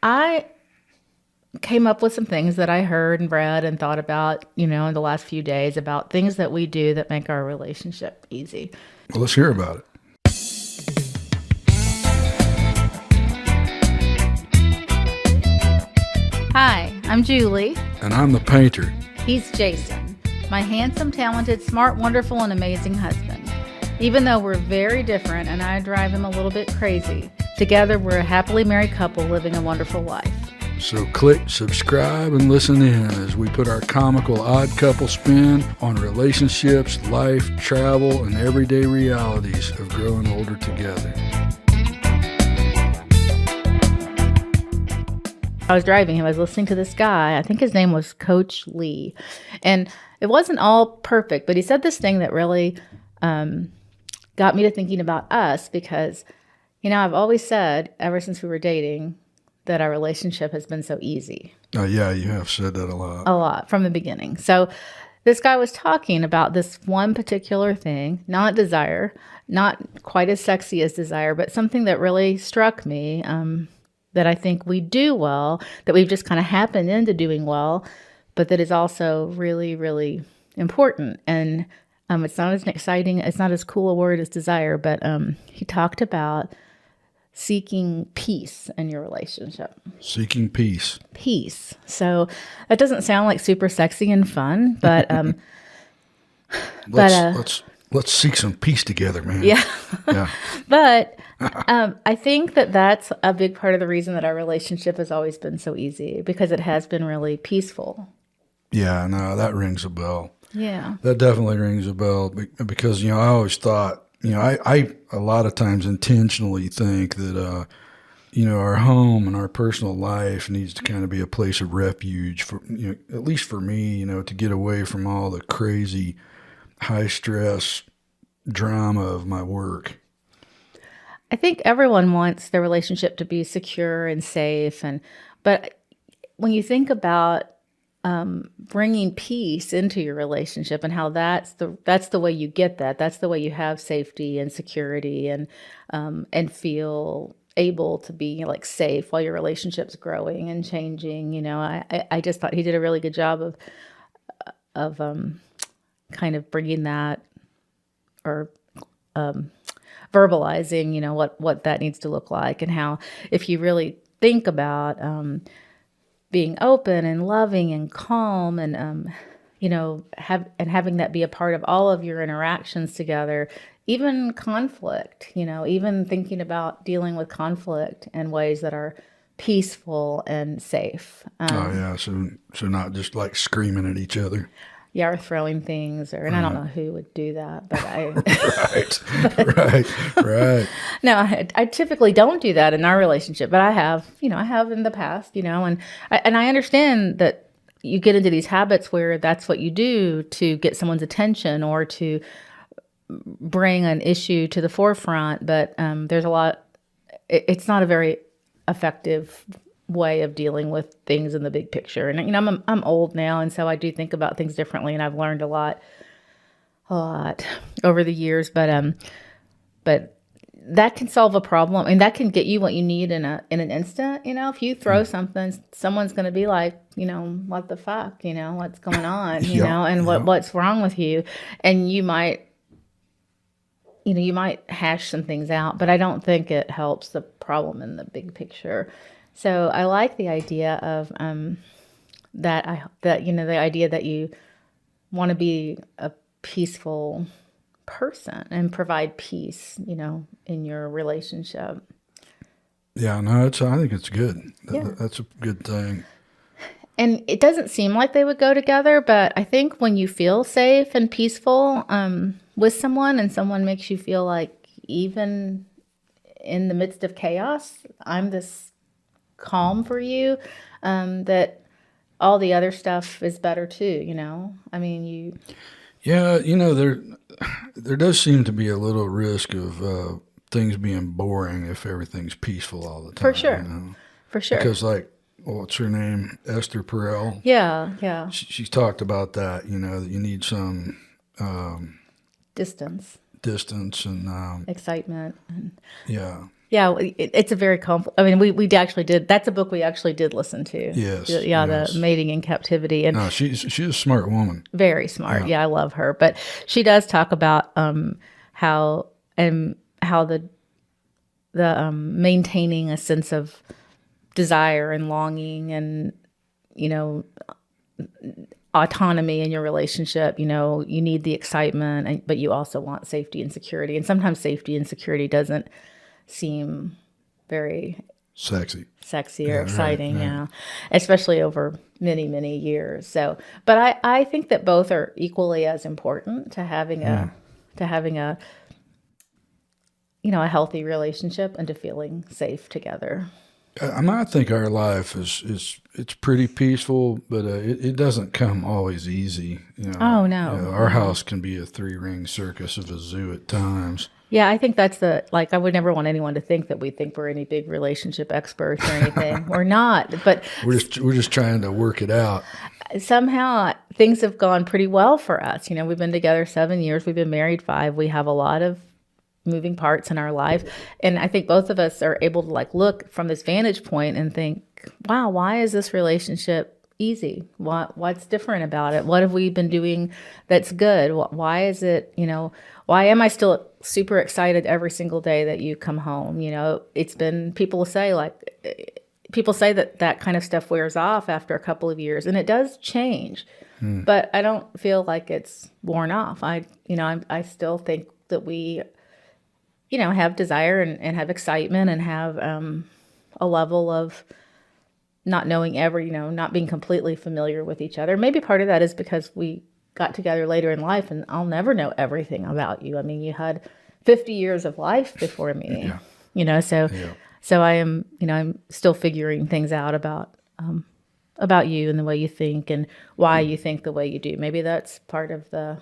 I came up with some things that I heard and read and thought about, in the last few days about things that we do that make our relationship easy. Well, let's hear about it. Hi, I'm Julie. And I'm the painter. He's Jason, my handsome, talented, smart, wonderful, and amazing husband. Even though we're very different and I drive him a little bit crazy, together we're a happily married couple living a wonderful life. So click subscribe and listen in as we put our comical odd couple spin on relationships, life, travel, and everyday realities of growing older together. I was driving him. I was listening to this guy. I think his name was Coach Lee. And it wasn't all perfect, but he said this thing that really got me to thinking about us because, I've always said ever since we were dating that our relationship has been so easy. Oh, yeah, you have said that a lot. A lot from the beginning. So this guy was talking about this one particular thing, not desire, not quite as sexy as desire, but something that really struck me that I think we do well, that we've just kind of happened into doing well, but that is also really, really important. And it's not as exciting, it's not as cool a word as desire, but he talked about seeking peace in your relationship. Seeking peace. Peace. So that doesn't sound like super sexy and fun, but let's seek some peace together, man. Yeah. Yeah. But I think that that's a big part of the reason that our relationship has always been so easy, because it has been really peaceful. Yeah, no, that rings a bell. Yeah. That definitely rings a bell because, I always thought, I a lot of times intentionally think that, our home and our personal life needs to kind of be a place of refuge for, at least for me, to get away from all the crazy high stress drama of my work. I think everyone wants their relationship to be secure and safe, but when you think about bringing peace into your relationship and how that's the way you get that, that's the way you have safety and security and feel able to be like safe while your relationship's growing and changing. I just thought he did a really good job of kind of bringing that or verbalizing, what that needs to look like, and how if you really think about being open and loving and calm and having that be a part of all of your interactions together, even conflict, even thinking about dealing with conflict in ways that are peaceful and safe. Oh yeah, so not just like screaming at each other. Yeah, or throwing things, and I don't know who would do that, but I. Right. No, I typically don't do that in our relationship, but I have in the past, and I understand that you get into these habits where that's what you do to get someone's attention or to bring an issue to the forefront, but there's a lot. It's not a very effective way of dealing with things in the big picture. And I'm old now, and so I do think about things differently, and I've learned a lot over the years, but that can solve a problem, and that can get you what you need in an instant. If you throw something, someone's going to be like, what the fuck, what's going on, and what's wrong with you, and you might hash some things out, but I don't think it helps the problem in the big picture. So I like the idea of the idea that you want to be a peaceful person and provide peace, in your relationship. Yeah, no, I think it's good. That's a good thing. And it doesn't seem like they would go together, but I think when you feel safe and peaceful with someone, and someone makes you feel like even in the midst of chaos, I'm this calm for you, that all the other stuff is better too, I mean, you... Yeah, there does seem to be a little risk of things being boring if everything's peaceful all the time. For sure. For sure. Because what's her name? Esther Perel. Yeah. She's talked about that, that you need some... distance and... excitement. Yeah. Yeah, it's a very I mean, we actually did. That's a book we actually did listen to. Yes, Yeah, yes. the Mating in Captivity, and No, she's a smart woman. very smart. Yeah, I love her. But she does talk about how how the maintaining a sense of desire and longing and you know autonomy in your relationship. You know, you need the excitement, but you also want safety and security. And sometimes safety and security doesn't seem very Sexy. or Yeah, exciting, right. yeah, especially over many years. So, but I think that both are equally as important to having a a healthy relationship and to feeling safe together. I think our life is it's pretty peaceful, but it doesn't come always easy. Oh no. Our house can be a three-ring circus of a zoo at times. Yeah, I think that's I would never want anyone to think that we think we're any big relationship experts or anything. We're not, but We're just trying to work it out. somehow things have gone pretty well for us. You know, we've been together 7 years, we've been married 5. We have a lot of moving parts in our life. And I think both of us are able to look from this vantage point and think, wow, why is this relationship easy? What's different about it? What have we been doing that's good? Why is it, why am I still super excited every single day that you come home? It's been, people say that kind of stuff wears off after a couple of years, and it does change, but I don't feel like it's worn off. I still think that we have desire and have excitement and have a level of not knowing not being completely familiar with each other. Maybe part of that is because we got together later in life and I'll never know everything about you. I mean, you had 50 years of life before me, so I am, I'm still figuring things out about you and the way you think and why you think the way you do. Maybe that's part of the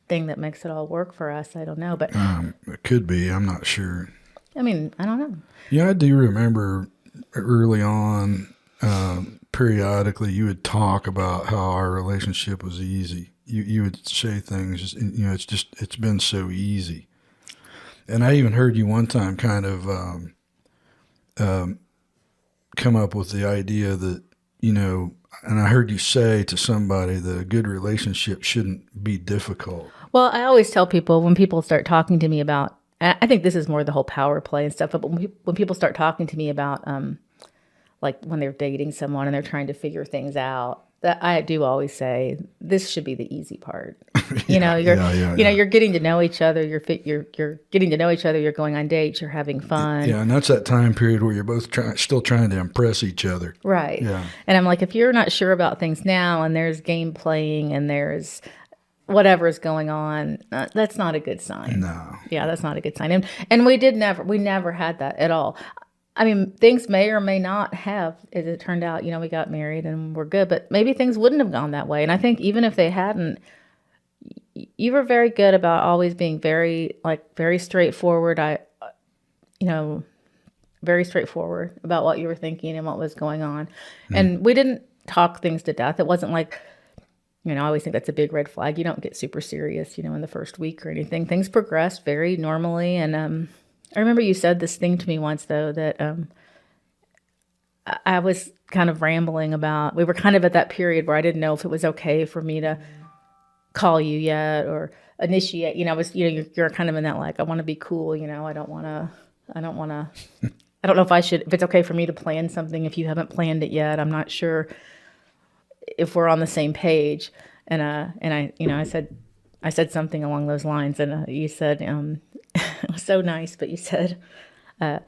thing that makes it all work for us. I don't know, but It could be. I'm not sure. I mean, I don't know. Yeah, I do remember early on, periodically, you would talk about how our relationship was easy. You would say things, it's been so easy. And I even heard you one time kind of come up with the idea that, and I heard you say to somebody that a good relationship shouldn't be difficult. Well, I always tell people when people start talking to me about, I think this is more the whole power play and stuff, but when people start talking to me about, when they're dating someone and they're trying to figure things out, that I do always say, this should be the easy part. You're getting to know each other. You're getting to know each other. You're going on dates. You're having fun. Yeah, and that's that time period where you're both still trying to impress each other. Right. Yeah. And I'm like, if you're not sure about things now, and there's game playing, and there's whatever is going on, that's not a good sign. No. Yeah, that's not a good sign. And we never had that at all. I mean, things may or may not have, as it turned out, we got married and we're good, but maybe things wouldn't have gone that way. And I think even if they hadn't, you were very good about always being very straightforward. Very straightforward about what you were thinking and what was going on. And we didn't talk things to death. It wasn't like, I always think that's a big red flag. You don't get super serious, in the first week or anything. Things progressed very normally. And, I remember you said this thing to me once, though, that I was kind of rambling about. We were kind of at that period where I didn't know if it was okay for me to call you yet or initiate. You're kind of in that I want to be cool. I don't know if it's okay for me to plan something if you haven't planned it yet. I'm not sure if we're on the same page. And I said something along those lines, and you said, it was so nice, but you said, I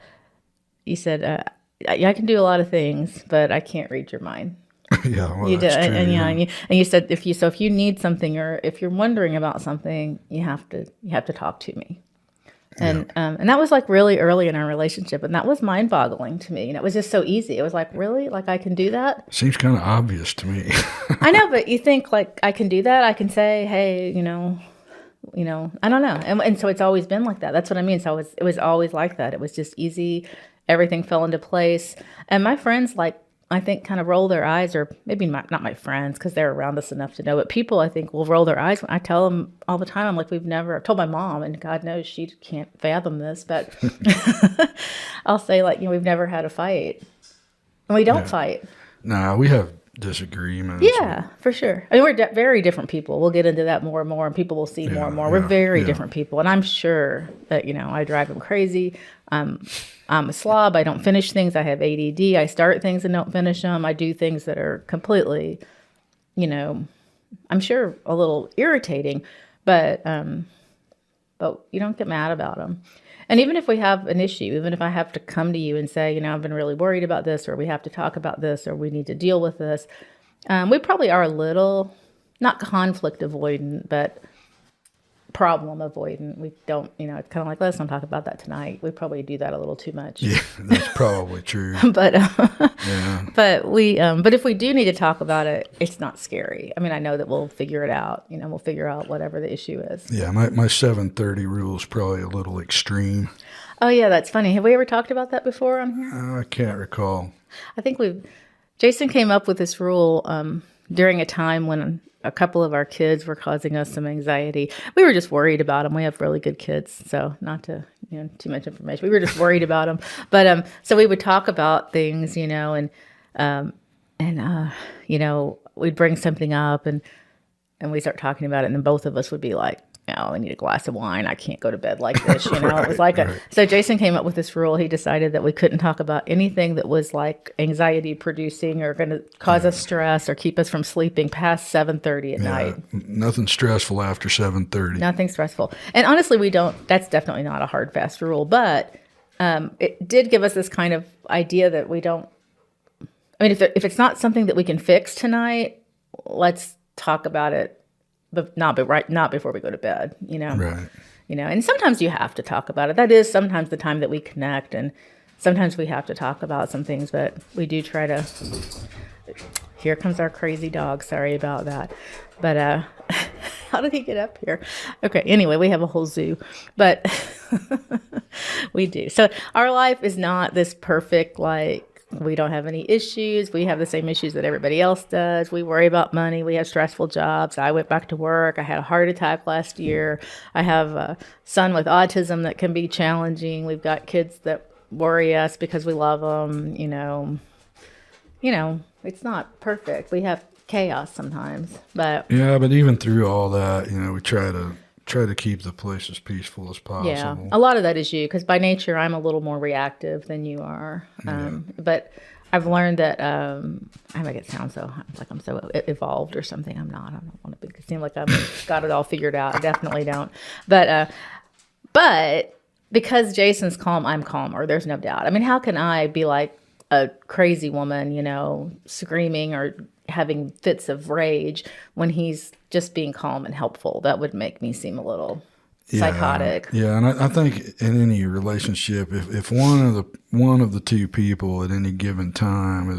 can do a lot of things, but I can't read your mind. Yeah, well, You that's did, true. and you said if you need something or if you're wondering about something, you have to talk to me. And that was really early in our relationship, and that was mind-boggling to me. And it was just so easy. It was really, I can do that. Seems kind of obvious to me. I know, but you think I can do that. I can say, hey, I don't know. And so it's always been like that. That's what I mean. So it was always like that. It was just easy. Everything fell into place. And my friends I think, kind of roll their eyes, or maybe not my friends because they're around us enough to know, but people I think will roll their eyes when I tell them all the time. I'm like, I've told my mom, and God knows she can't fathom this, but I'll say, like, we've never had a fight. And we don't fight. Nah, we have disagreements. Yeah, for sure. I mean, we're very different people. We'll get into that more and more, and people will see more and more. We're very different people. And I'm sure that, I drive them crazy. I'm a slob. I don't finish things. I have ADD. I start things and don't finish them. I do things that are completely, I'm sure a little irritating, but you don't get mad about them. And even if we have an issue, even if I have to come to you and say, I've been really worried about this, or we have to talk about this, or we need to deal with this, we probably are a little, not conflict avoidant, but problem avoidant. We don't, it's kind of like, let's not talk about that tonight. We probably do that a little too much. Yeah, that's probably true. But yeah. but if we do need to talk about it, it's not scary. I mean, I know that we'll figure it out. We'll figure out whatever the issue is. Yeah, my 7:30 rule is probably a little extreme. Oh yeah, that's funny. Have we ever talked about that before on here? I can't recall. I think Jason came up with this rule during a time when a couple of our kids were causing us some anxiety. We were just worried about them. We have really good kids, so not to too much information. We were just worried about them. But so we would talk about things, and we'd bring something up, and we start talking about it, and then both of us would be like, I need a glass of wine. I can't go to bed like this. Right, it was like so Jason came up with this rule. He decided that we couldn't talk about anything that was like anxiety producing or going to cause us stress or keep us from sleeping past 7:30 at night. Nothing stressful after 7:30. Nothing stressful. And honestly, that's definitely not a hard, fast rule, but it did give us this kind of idea that we don't, I mean, if it's not something that we can fix tonight, let's talk about it. But not before we go to bed, Right. And sometimes you have to talk about it. That is sometimes the time that we connect, and sometimes we have to talk about some things, but we do try to. Here comes our crazy dog. Sorry about that. But how did he get up here? Okay. Anyway, we have a whole zoo, but we do. So our life is not this perfect, like, we don't have any issues. We have the same issues that everybody else does. We worry about money. We have stressful jobs. I went back to work. I had a heart attack last year. I have a son with autism that can be challenging. We've got kids that worry us because we love them. It's not perfect. We have chaos sometimes, but yeah. But even through all that, we try to keep the place as peaceful as possible. Yeah, a lot of that is you, because by nature I'm a little more reactive than you are. But I've learned that I make it sound like I'm so evolved or something. I'm not. I don't want to seem like I've got it all figured out. I definitely don't. But because Jason's calm, I'm calmer. There's no doubt. I mean, how can I be like a crazy woman, screaming or having fits of rage when he's just being calm and helpful? That would make me seem a little psychotic. Yeah, and I think in any relationship, if one of the two people at any given time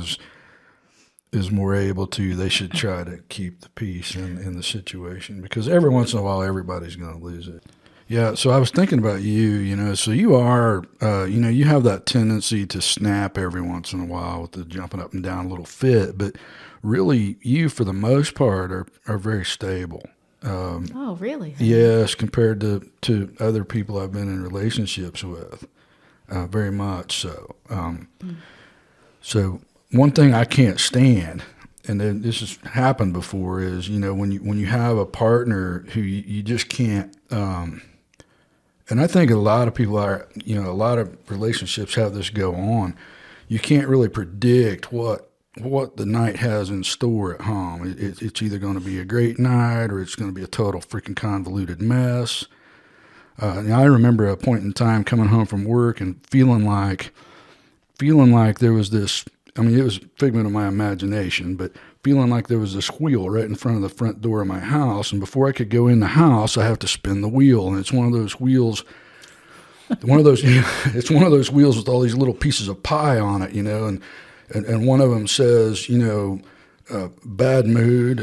is more able to, they should try to keep the peace in the situation, because every once in a while everybody's going to lose it. Yeah, so I was thinking about you, so you are, you have that tendency to snap every once in a while with the jumping up and down a little fit, but really you, for the most part, are very stable. Oh, really? Yes, compared to other people I've been in relationships with, very much so. So one thing I can't stand, and then this has happened before, is when you have a partner who you just can't. And I think a lot of people a lot of relationships have this go on. You can't really predict what the night has in store at home. It's either going to be a great night or it's going to be a total freaking convoluted mess. I remember a point in time coming home from work and feeling like there was this, it was a figment of my imagination, but feeling like there was this wheel right in front of the front door of my house, and before I could go in the house, I have to spin the wheel, and it's one of those wheels. It's one of those wheels with all these little pieces of pie on it, and one of them says, bad mood.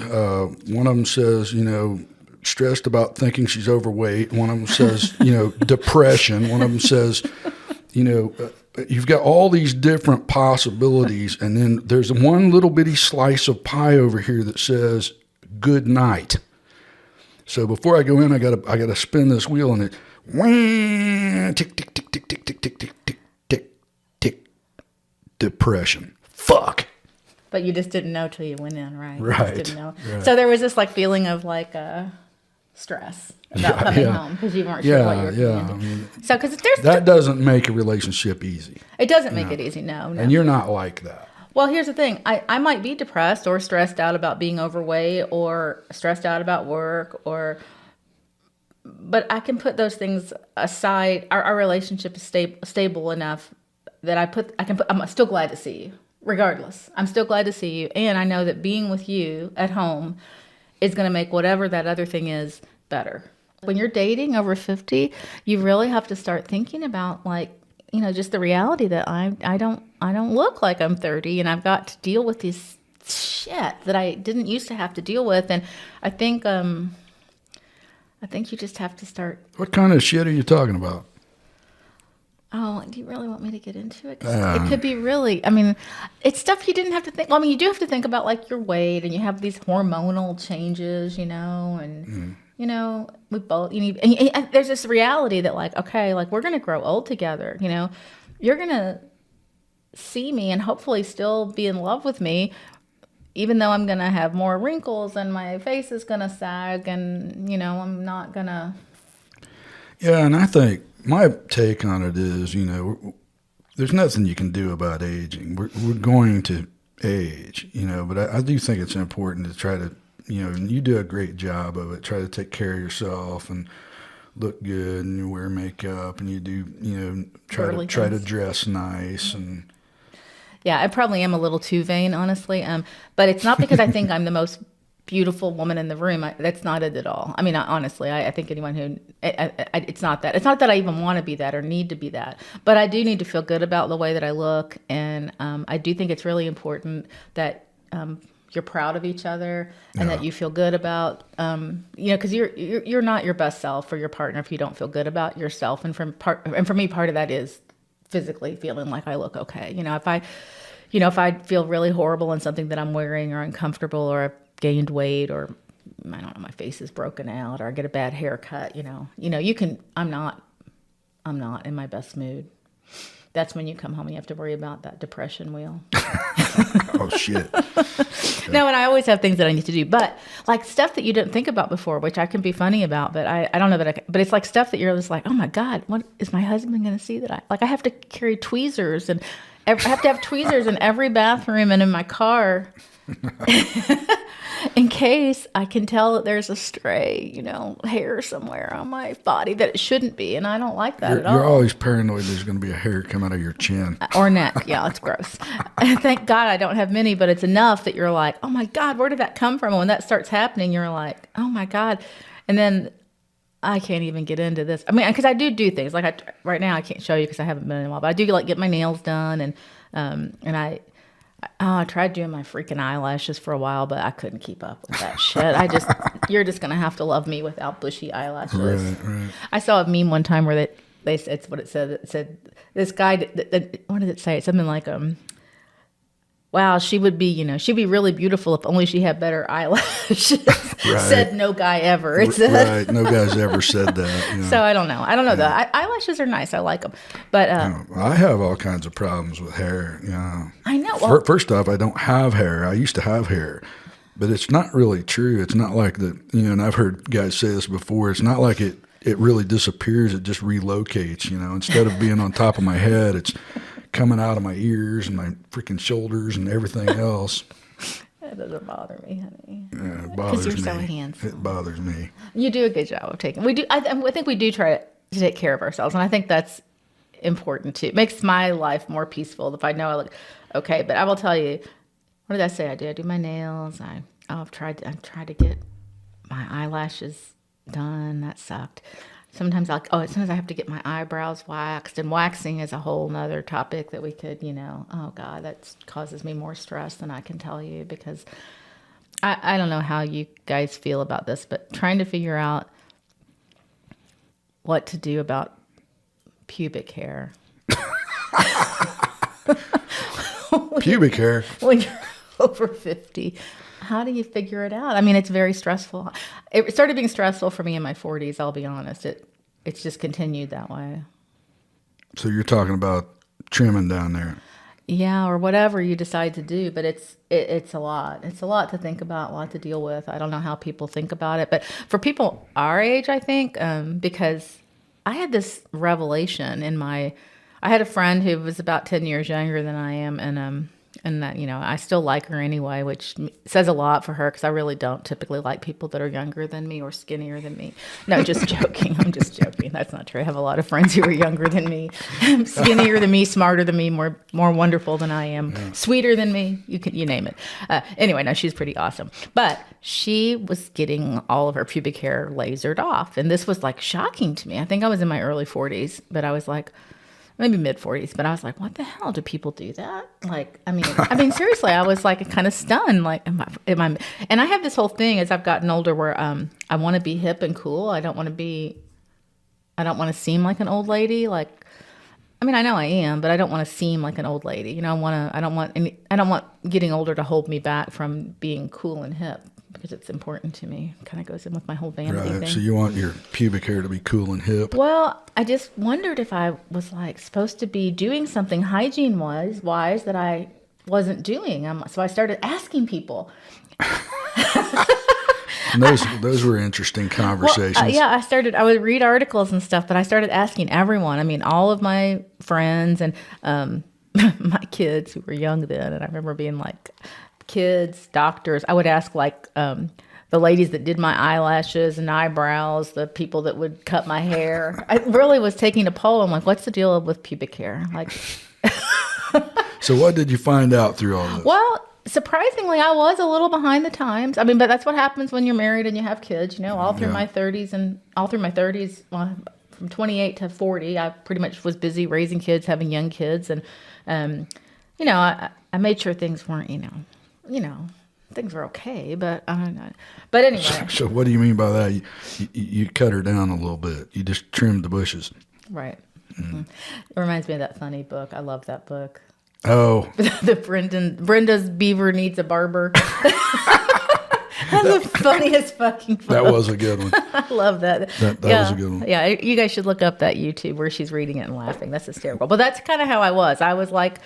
One of them says, stressed about thinking she's overweight. One of them says, depression. One of them says, you've got all these different possibilities, and then there's one little bitty slice of pie over here that says good night. So before I go in, I gotta spin this wheel, and it wah, tick tick tick tick tick tick tick tick tick tick tick. Depression. Fuck. But you just didn't know till you went in, right? You Right. just didn't know. Right. So there was this like feeling of like stress about coming home because you weren't sure what you were Yeah. coming I into. mean, So because there's that doesn't make a relationship easy, it doesn't make it easy. No. and you're not like that. Well, here's the thing. I might be depressed or stressed out about being overweight or stressed out about work but I can put those things aside. Our relationship is stable enough that I'm still glad to see you. Regardless, I'm still glad to see you. And I know that being with you at home is going to make whatever that other thing is better. When you're dating over 50, you really have to start thinking about just the reality that I don't look like I'm 30 and I've got to deal with this shit that I didn't used to have to deal with. And I think you just have to start. What kind of shit are you talking about? Oh, do you really want me to get into it? 'Cause it could be really, I mean, it's stuff you didn't have to think. Well, I mean, you do have to think about like your weight and you have these hormonal changes, and, we both, and there's this reality that like, okay, like we're going to grow old together, you're going to see me and hopefully still be in love with me, even though I'm going to have more wrinkles and my face is going to sag and, I'm not going to. Yeah, and I think my take on it is, there's nothing you can do about aging. We're going to age, but I do think it's important to try to, and you do a great job of it, try to take care of yourself and look good, and you wear makeup and you do, try to dress nice. And yeah, I probably am a little too vain, honestly. But it's not because I think I'm the most beautiful woman in the room. That's not it at all. I mean, honestly, I think anyone who, it's not that. It's not that I even want to be that or need to be that. But I do need to feel good about the way that I look. And I do think it's really important that you're proud of each other and that you feel good about, because you're not your best self for your partner if you don't feel good about yourself. And for me, part of that is physically feeling like I look okay. If I feel really horrible in something that I'm wearing or uncomfortable or I've gained weight or I don't know, my face is broken out or I get a bad haircut, I'm not in my best mood. That's when you come home and you have to worry about that depression wheel. oh shit. No, and I always have things that I need to do, but like stuff that you didn't think about before, which I can be funny about, but I don't know that I can, but it's like stuff that you're just like, oh my God, what is my husband going to see that I have to carry tweezers and I have to have tweezers in every bathroom and in my car in case I can tell that there's a stray, hair somewhere on my body that it shouldn't be. And I don't like that at all. You're always paranoid there's going to be a hair come out of your chin. Or neck. Yeah, it's gross. Thank God I don't have many, but it's enough that you're like, oh my God, where did that come from? And when that starts happening, you're like, oh my God. And then I can't even get into this. I mean, because I do things. Like right now I can't show you because I haven't been in a while, but I do like get my nails done and I tried doing my freaking eyelashes for a while, but I couldn't keep up with that shit. You're just going to have to love me without bushy eyelashes. Right. I saw a meme one time where they said, it's what it said. It said, this guy, what did it say? Something like, wow, she'd be really beautiful if only she had better eyelashes. Right. Said no guy ever. It said. Right. No guy's ever said that. So I don't know. Yeah. Eyelashes are nice. I like them. But I have all kinds of problems with hair. I know. Well, First off, I don't have hair. I used to have hair. But it's not really true. It's not like that, and I've heard guys say this before. It's not like it really disappears. It just relocates, Instead of being on top of my head, it's coming out of my ears and my freaking shoulders and everything else. That doesn't bother me, honey. Yeah, it bothers me. Because you're so handsome. It bothers me. You do a good job of taking. We do. I think we do try to take care of ourselves, and I think that's important too. It makes my life more peaceful if I know I look okay. But I will tell you, what did I say? I do my nails. I've tried to get my eyelashes done. That sucked. Sometimes sometimes I have to get my eyebrows waxed, and waxing is a whole nother topic that we could, oh God, that causes me more stress than I can tell you, because I don't know how you guys feel about this, but trying to figure out what to do about pubic hair. Pubic hair. when you're over 50. How do you figure it out? I mean, it's very stressful. It started being stressful for me in my 40s, I'll be honest. It's just continued that way. So you're talking about trimming down there. Yeah, or whatever you decide to do, but it's a lot. It's a lot to think about, a lot to deal with. I don't know how people think about it, but for people our age, I think, because I had this revelation I had a friend who was about 10 years younger than I am, and that, I still like her anyway, which says a lot for her because I really don't typically like people that are younger than me or skinnier than me. No, just joking. I'm just joking. That's not true. I have a lot of friends who are younger than me, skinnier than me, smarter than me, more wonderful than I am, sweeter than me. You name it. Anyway, no, she's pretty awesome. But she was getting all of her pubic hair lasered off, and this was like shocking to me. I think I was in my early 40s, but I was like, maybe mid 40s, but I was like, what the hell, do people do that? Like, I mean, seriously, I was like kind of stunned. Like, am I, and I have this whole thing as I've gotten older where I want to be hip and cool. I don't want to seem like an old lady. Like, I mean, I know I am, but I don't want to seem like an old lady. I don't want getting older to hold me back from being cool and hip, because it's important to me. It kind of goes in with my whole vanity thing. So you want your pubic hair to be cool and hip. Well, I just wondered if I was like supposed to be doing something hygiene wise that I wasn't doing. So I started asking people. And those were interesting conversations. Well, yeah, I would read articles and stuff, but I started asking everyone. I mean, all of my friends and my kids who were young then. And I remember being like, kids, doctors. I would ask like the ladies that did my eyelashes and eyebrows, the people that would cut my hair. I really was taking a poll. I'm like, what's the deal with pubic hair? Like, so what did you find out through all this? Well, surprisingly, I was a little behind the times. I mean, but that's what happens when you're married and you have kids. All through my 30s, well, from 28 to 40, I pretty much was busy raising kids, having young kids, and I made sure things weren't, things were okay, but I don't know. But anyway. So what do you mean by that? You cut her down a little bit. You just trimmed the bushes. Right. Mm-hmm. It reminds me of that funny book. I love that book. Oh. Brenda's Beaver Needs a Barber. That's the funniest fucking book. That was a good one. I love that. That was a good one. Yeah, you guys should look up that YouTube where she's reading it and laughing. That's hysterical. But that's kind of how I was. I was like,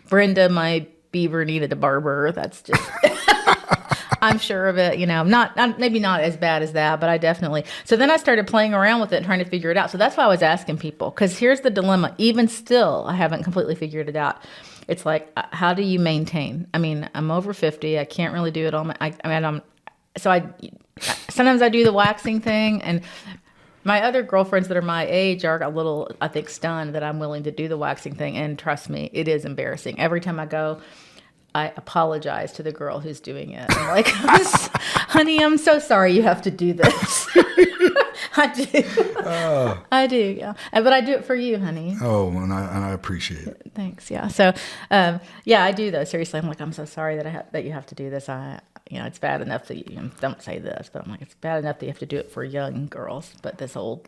Brenda, my beaver needed a barber. That's just... I'm sure of it, maybe not as bad as that, but I definitely. So then I started playing around with it and trying to figure it out. So that's why I was asking people, because here's the dilemma. Even still, I haven't completely figured it out. It's like, how do you maintain? I mean, I'm over 50. I can't really do it all. Sometimes I do the waxing thing, and my other girlfriends that are my age are a little, I think, stunned that I'm willing to do the waxing thing. And trust me, it is embarrassing. Every time I go, I apologize to the girl who's doing it. I'm like, honey, I'm so sorry you have to do this. I do. I do, yeah. But I do it for you, honey. Oh, and I appreciate it. Thanks, yeah. So, I do though. Seriously, I'm like, I'm so sorry that you have to do this. It's bad enough that you don't say this, but I'm like, it's bad enough that you have to do it for young girls, but this old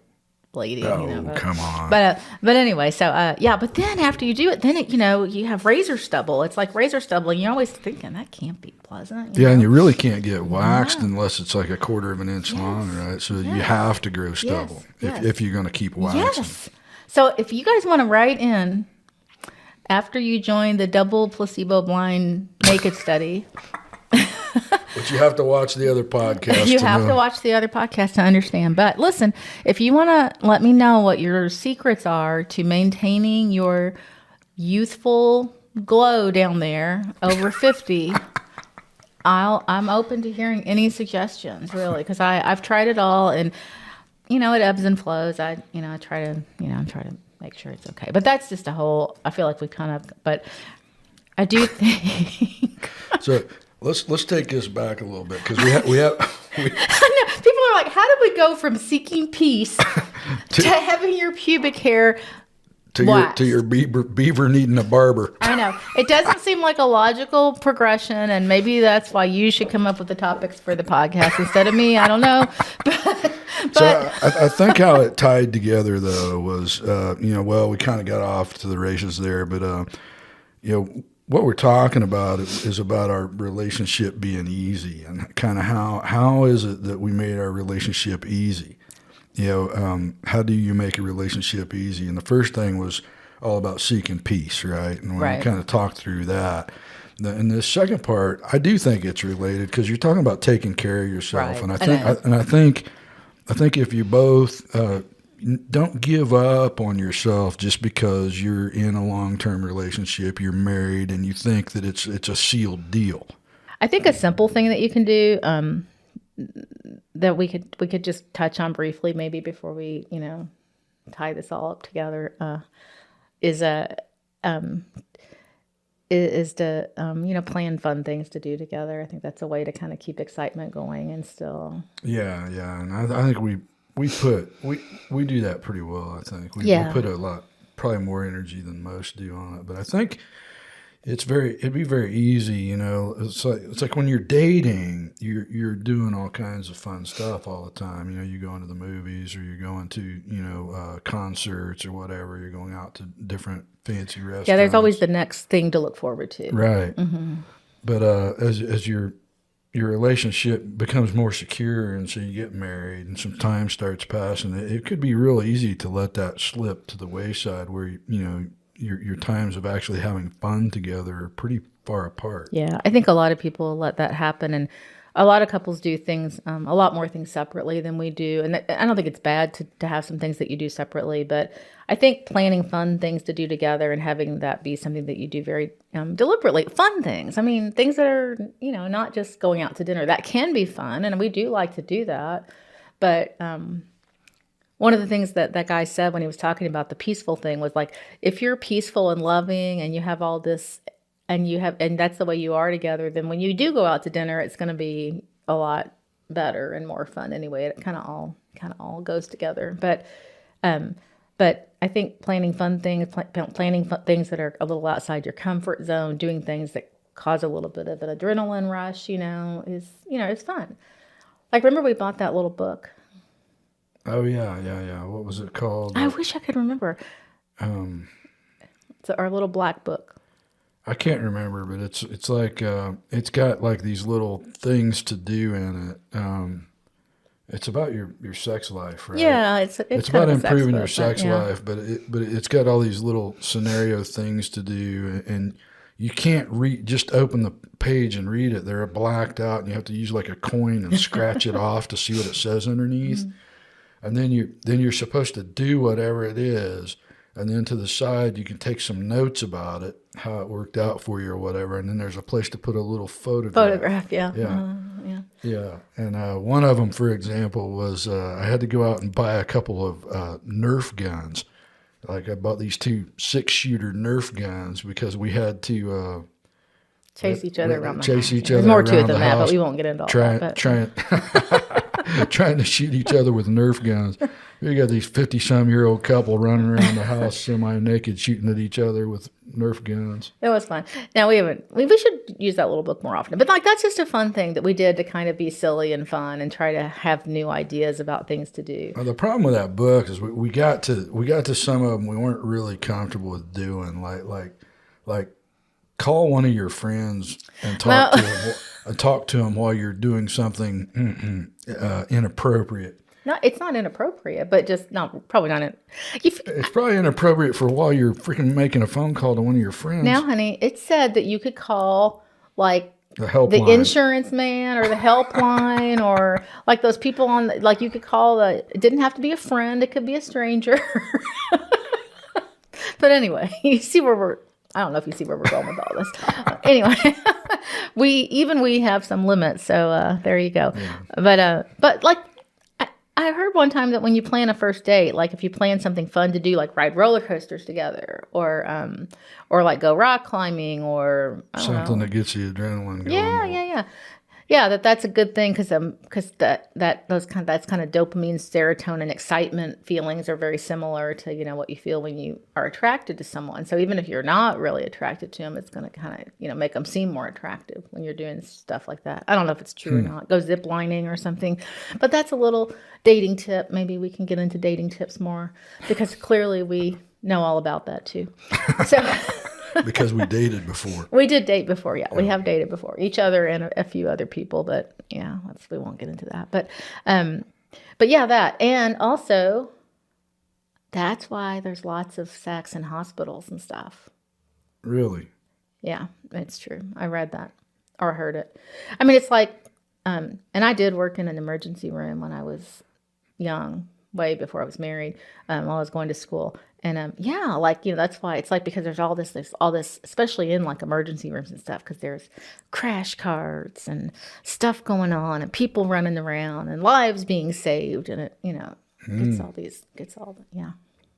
lady. Come on. But anyway, so but then after you do it, then you have razor stubble. It's like razor stubble, and you're always thinking that can't be pleasant. And you really can't get waxed unless it's like a quarter of an inch long, right? So you have to grow stubble if you're going to keep waxing. Yes. So if you guys want to write in after you join the double placebo blind naked study. But you have to watch the other podcast. You have to watch the other podcast to understand. But listen, if you want to let me know what your secrets are to maintaining your youthful glow down there over 50, I'm open to hearing any suggestions, really, because I've tried it all, and it ebbs and flows. I try to make sure it's okay. But that's just I feel like but I do think. So. Let's take this back a little bit, because we have. I know. People are like, how did we go from seeking peace to having your pubic hair to your beaver needing a barber? I know. It doesn't seem like a logical progression, and maybe that's why you should come up with the topics for the podcast instead of me. I don't know. But so I think how it tied together though was, we kind of got off to the races there, but. what we're talking about is about our relationship being easy, and kind of how is it that we made our relationship easy? How do you make a relationship easy? And the first thing was all about seeking peace, right? And we Right. kind of talked through that. And the second part, I do think it's related because you're talking about taking care of yourself, Right. and I I think, know. I think if you both don't give up on yourself just because you're in a long-term relationship, you're married, and you think that it's a sealed deal. I think a simple thing that you can do, that we could just touch on briefly, maybe before we, tie this all up together, is a is to plan fun things to do together. I think that's a way to kind of keep excitement going and still. Yeah, yeah, and I think we do that pretty well. I think we Yeah. put a lot, probably more energy than most do on it. But I think it'd be very easy. It's like when you're dating, you're doing all kinds of fun stuff all the time. You go to the movies, or you're going to concerts or whatever. You're going out to different fancy restaurants. Yeah, there's always the next thing to look forward to. right. But as your relationship becomes more secure, and so you get married, and some time starts passing, it could be real easy to let that slip to the wayside, where your times of actually having fun together are pretty far apart. Yeah, I think a lot of people let that happen, and a lot of couples do things, a lot more things separately than we do. And I don't think it's bad to have some things that you do separately, but I think planning fun things to do together and having that be something that you do very deliberately, fun things. I mean, things that are, not just going out to dinner. That can be fun, and we do like to do that. But one of the things that guy said when he was talking about the peaceful thing was like, if you're peaceful and loving and you have all this and that's the way you are together, then when you do go out to dinner, it's going to be a lot better and more fun anyway. It kind of all goes together. But I think planning fun things, planning things that are a little outside your comfort zone, doing things that cause a little bit of an adrenaline rush, is fun. Like, remember we bought that little book. Oh yeah. What was it called? I wish I could remember. It's our little black book. I can't remember, but it's like it's got like these little things to do in it. It's about your sex life, right? Yeah, it's It's kind about of a sex improving book, your sex yeah. life, but it's got all these little scenario things to do, and you can't just open the page and read it. They're blacked out, and you have to use like a coin and scratch it off to see what it says underneath. And then you're supposed to do whatever it is, and then to the side you can take some notes about it, how it worked out for you or whatever, and then there's a place to put a little photograph. Yeah. Yeah. Yeah. Yeah, and one of them, for example, was I had to go out and buy a couple of Nerf guns. Like, I bought these 2 6-shooter Nerf guns because we had to Chase each other around the chase house. each There's other more to it around than the that, house, but we won't get into all that. trying to shoot each other with Nerf guns. You got these 50-some-year-old couple running around the house semi-naked, shooting at each other with Nerf guns. It was fun. Now we should use that little book more often. But like, that's just a fun thing that we did to kind of be silly and fun and try to have new ideas about things to do. The problem with that book is we got to some of them we weren't really comfortable with doing, like call one of your friends and talk to them while you're doing something inappropriate. No, it's not inappropriate, but just probably not. It's probably inappropriate for while you're freaking making a phone call to one of your friends. Now, honey, it said that you could call like the helpline, the insurance man, or the helpline, or like those people like you could call it didn't have to be a friend; it could be a stranger. But anyway, I don't know if you see where we're going with all this. Anyway, we have some limits, so there you go. Yeah. But like, I heard one time that when you plan a first date, like if you plan something fun to do, like ride roller coasters together, or like go rock climbing, or something that gets the adrenaline going. Yeah, that's a good thing because that's kind of dopamine, serotonin, excitement feelings are very similar to what you feel when you are attracted to someone. So even if you're not really attracted to them, it's going to kind of make them seem more attractive when you're doing stuff like that. I don't know if it's true or not. Go zip lining or something, but that's a little dating tip. Maybe we can get into dating tips more because clearly we know all about that too. So. because we dated before. We did date before, yeah. We have dated before, each other and a few other people, but yeah, we won't get into that. But yeah, that. And also, that's why there's lots of sex in hospitals and stuff. Really? Yeah, it's true. I read that or heard it. I mean, it's like, and I did work in an emergency room when I was young, way before I was married, while I was going to school. And yeah, like, that's why it's like, because there's all this, especially in like emergency rooms and stuff, because there's crash carts and stuff going on and people running around and lives being saved. And it, yeah.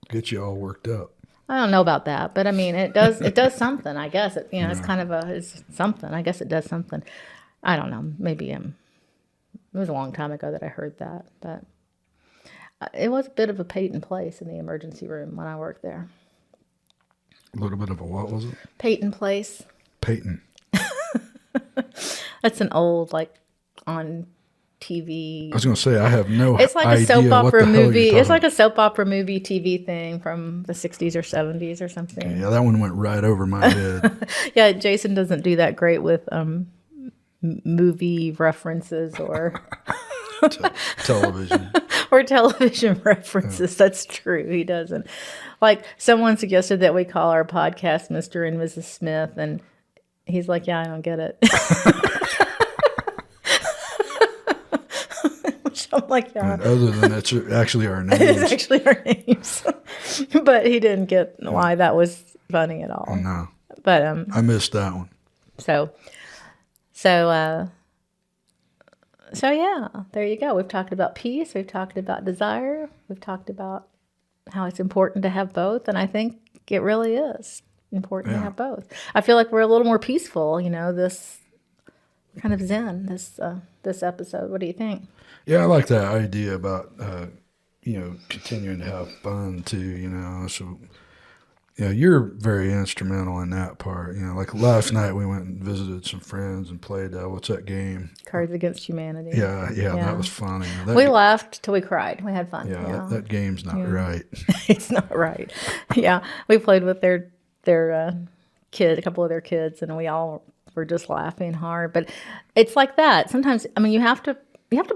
Get you all worked up. I don't know about that, but I mean, it does something, I guess. It's kind of it's something. I guess it does something. I don't know. Maybe it was a long time ago that I heard that, but it was a bit of a Peyton place in the emergency room when I worked there. A little bit of a what was it? Peyton Place. Peyton. That's an old, like, on TV. I was going to say, I have no It's like idea a soap what opera the hell movie. you're It's like talking a soap opera movie TV thing from the 60s or 70s or something. about. Yeah, that one went right over my head. Yeah, Jason doesn't do that great with movie references or Television. or television references. That's true. He doesn't. Like, someone suggested that we call our podcast Mr. and Mrs. Smith, and he's like, yeah, I don't get it. Which I'm like, yeah. And other than that's actually our names. It's actually our names. But he didn't get why that was funny at all. No. But I missed that one. So yeah, there you go. We've talked about peace. We've talked about desire. We've talked about how it's important to have both. And I think it really is important to have both. I feel like we're a little more peaceful, this kind of zen, this episode. What do you think? Yeah, I like that idea about, continuing to have fun too, So, you're very instrumental in that part. Like last night we went and visited some friends and played, what's that game? Cards Against Humanity. Yeah, that was funny. We laughed till we cried. We had fun. Yeah, that game's not right. It's not right. Yeah, we played with their kid, a couple of their kids, and we all were just laughing hard. But it's like that. Sometimes, I mean, you have to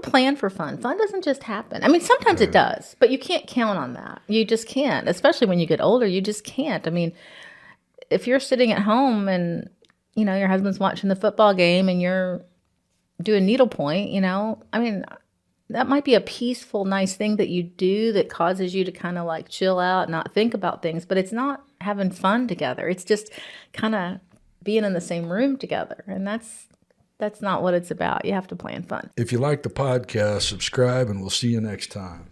plan for fun. Fun doesn't just happen. I mean, sometimes it does, but you can't count on that. You just can't, especially when you get older. You just can't. I mean, if you're sitting at home and, your husband's watching the football game and you're doing needlepoint, I mean, that might be a peaceful, nice thing that you do that causes you to kind of like chill out, not think about things, but it's not having fun together. It's just kind of being in the same room together. And that's not what it's about. You have to plan fun. If you like the podcast, subscribe and we'll see you next time.